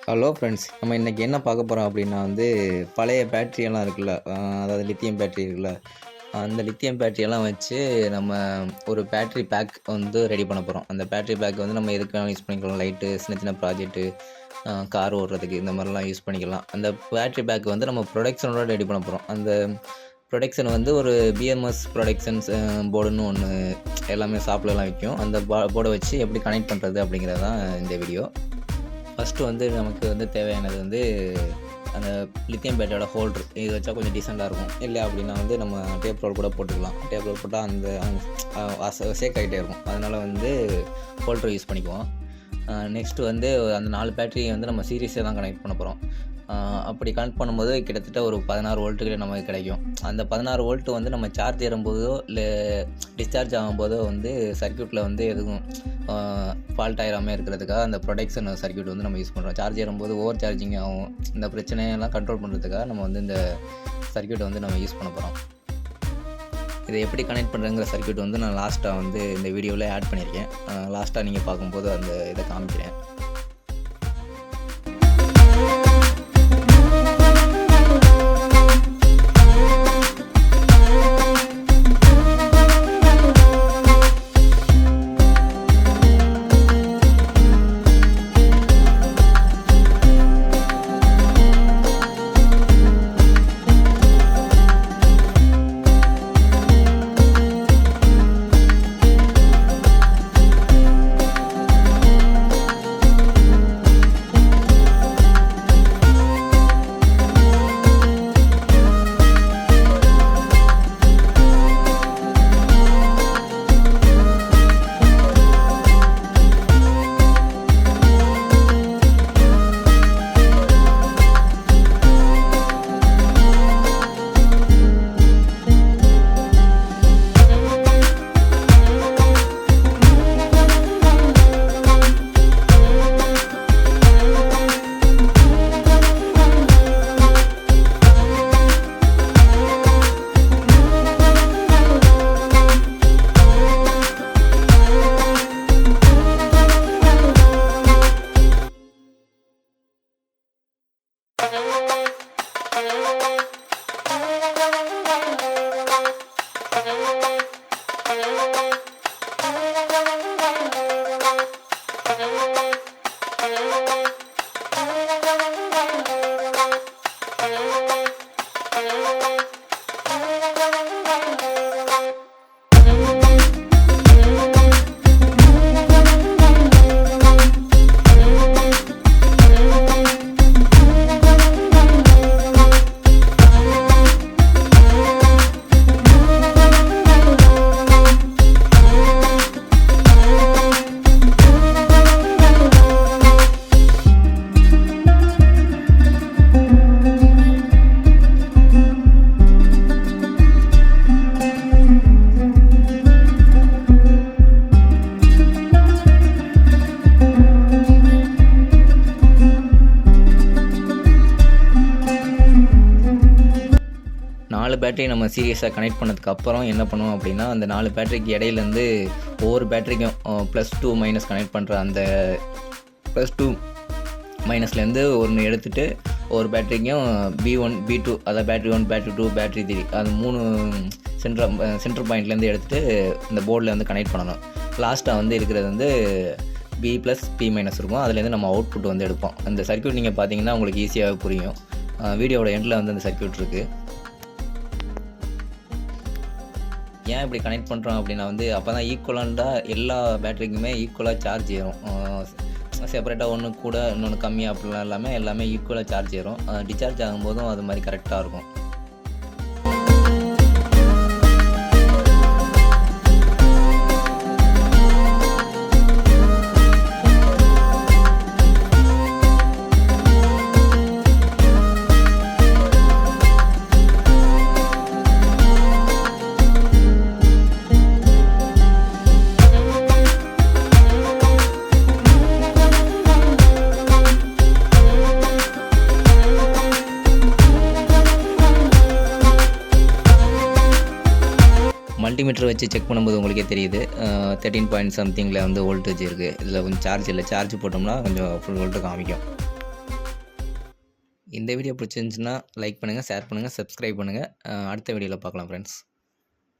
Hello friends, நம்ம இன்றைக்கி என்ன பார்க்க போகிறோம் அப்படின்னா பழைய பேட்ரியெல்லாம் இருக்குல்ல, அதாவது லித்தியம் பேட்ரி இருக்குல்ல, அந்த லித்தியம் பேட்ரியெல்லாம் வச்சு நம்ம ஒரு பேட்ரி பேக் ரெடி பண்ண போகிறோம். அந்த பேட்ரி பேக் நம்ம எதுக்கு வேணாலும் யூஸ் பண்ணிக்கலாம். லைட்டு, சின்ன சின்ன ப்ராஜெக்ட்டு, கார் ஓடுறதுக்கு இந்த மாதிரிலாம் யூஸ் பண்ணிக்கலாம். அந்த பேட்ரி பேக் நம்ம ப்ரொடக்ஷனோட ரெடி பண்ண போகிறோம். அந்த ப்ரொடக்ஷன் ஒரு பிஎம்எஸ் ப்ரொடக்ஷன்ஸ் போர்டுன்னு ஒன்று எல்லாமே ஷாப்லலாம் விற்கும். அந்த போர்டை வச்சு எப்படி கனெக்ட் பண்ணுறது அப்படிங்கிறது தான் இந்த வீடியோ. ஃபஸ்ட்டு நமக்கு தேவையானது அந்த லித்தியம் பேட்டரியோட ஹோல்ட்ரு. இது வச்சா கொஞ்சம் டீசெண்டாக இருக்கும். இல்லை அப்படின்னா நம்ம டேப் ரோல் கூட போட்டுக்கலாம். டேப் ரோல் போட்டால் அந்த சேக் ஆகிட்டே இருக்கும். அதனால் ஹோல்ட்ரு யூஸ் பண்ணிக்குவோம். நெக்ஸ்ட்டு அந்த 4 பேட்டரியை நம்ம சீரிஸாக தான் கனெக்ட் பண்ண போகிறோம். அப்படி கனெக்ட் பண்ணும்போது கிட்டத்தட்ட ஒரு 16 வோல்ட்டுக்கிட்ட நமக்கு கிடைக்கும். அந்த 16 வோல்ட்டு நம்ம சார்ஜ் ஏறும்போதோ இல்லை டிஸ்சார்ஜ் ஆகும்போதோ சர்க்யூட்டில் எதுவும் ஃபால்ட் ஆகிடாமல் இருக்கிறதுக்காக அந்த ப்ரொடெக்ஷன் சர்க்யூட் நம்ம யூஸ் பண்ணுறோம். சார்ஜ் ஏறும்போது ஓவர் சார்ஜிங் ஆகும். இந்த பிரச்சனையெல்லாம் கண்ட்ரோல் பண்ணுறதுக்காக நம்ம இந்த சர்க்யூட்டை நம்ம யூஸ் பண்ண போகிறோம். இதை எப்படி கனெக்ட் பண்ணுறங்கிற சர்க்யூட் நான் லாஸ்ட்டாக இந்த வீடியோவில் ஆட் பண்ணியிருக்கேன். லாஸ்ட்டாக நீங்கள் பார்க்கும்போது அந்த இதை காமிக்கிறேன். பேட்டரி நம்ம சீரியஸாக கனெக்ட் பண்ணதுக்கப்புறம் என்ன பண்ணுவோம் அப்படின்னா, அந்த 4 பேட்டரிக்கு இடையிலேருந்து ஒவ்வொரு பேட்டரிக்கும் +2 மைனஸ் கனெக்ட் பண்ணுற அந்த +2 மைனஸ்லேருந்து ஒன்று எடுத்துகிட்டு ஒரு பேட்டரிக்கும் B1 B2 அதாவது பேட்டரி 1 பேட்டரி 2 பேட்டரி 3 அது 3 சென்டர் பாயிண்ட்லேருந்து எடுத்துகிட்டு இந்த போர்டில் கனெக்ட் பண்ணணும். லாஸ்ட்டாக இருக்கிறது B+P- இருக்கும். அதுலேருந்து நம்ம அவுட்புட் எடுப்போம். அந்த சர்க்யூட் நீங்கள் பார்த்தீங்கன்னா உங்களுக்கு ஈஸியாக புரியும். வீடியோவோட எண்டில் அந்த சர்க்யூட் இருக்குது. ஏன் இப்படி கனெக்ட் பண்ணுறோம் அப்படின்னா அப்போ தான் ஈக்குவலண்ட்டாக எல்லா பேட்டரிக்குமே ஈக்குவலாக சார்ஜ் ஏறும். செப்பரேட்டாக ஒன்று கூட இன்னொன்று கம்மியாக அப்படிலாம் எல்லாமே ஈக்குவலாக சார்ஜ் ஏறும். டிஸ்சார்ஜ் ஆகும்போதும் அது மாதிரி கரெக்டாக இருக்கும். மல்டிமீட்டர் வச்சு செக் பண்ணும்போது உங்களுக்கே தெரியுது 13 பாயிண்ட் சம்திங்கில் வோல்டேஜ் இருக்குது. இதில் கொஞ்சம் சார்ஜ் இல்லை. சார்ஜ் போட்டோம்னா கொஞ்சம் ஃபுல் வோல்ட்டு காமிக்கும். இந்த வீடியோ பிடிச்சிருந்துச்சுன்னா லைக் பண்ணுங்கள், ஷேர் பண்ணுங்கள், சப்ஸ்கிரைப் பண்ணுங்கள். அடுத்த வீடியோவில் பார்க்கலாம் ஃப்ரெண்ட்ஸ்.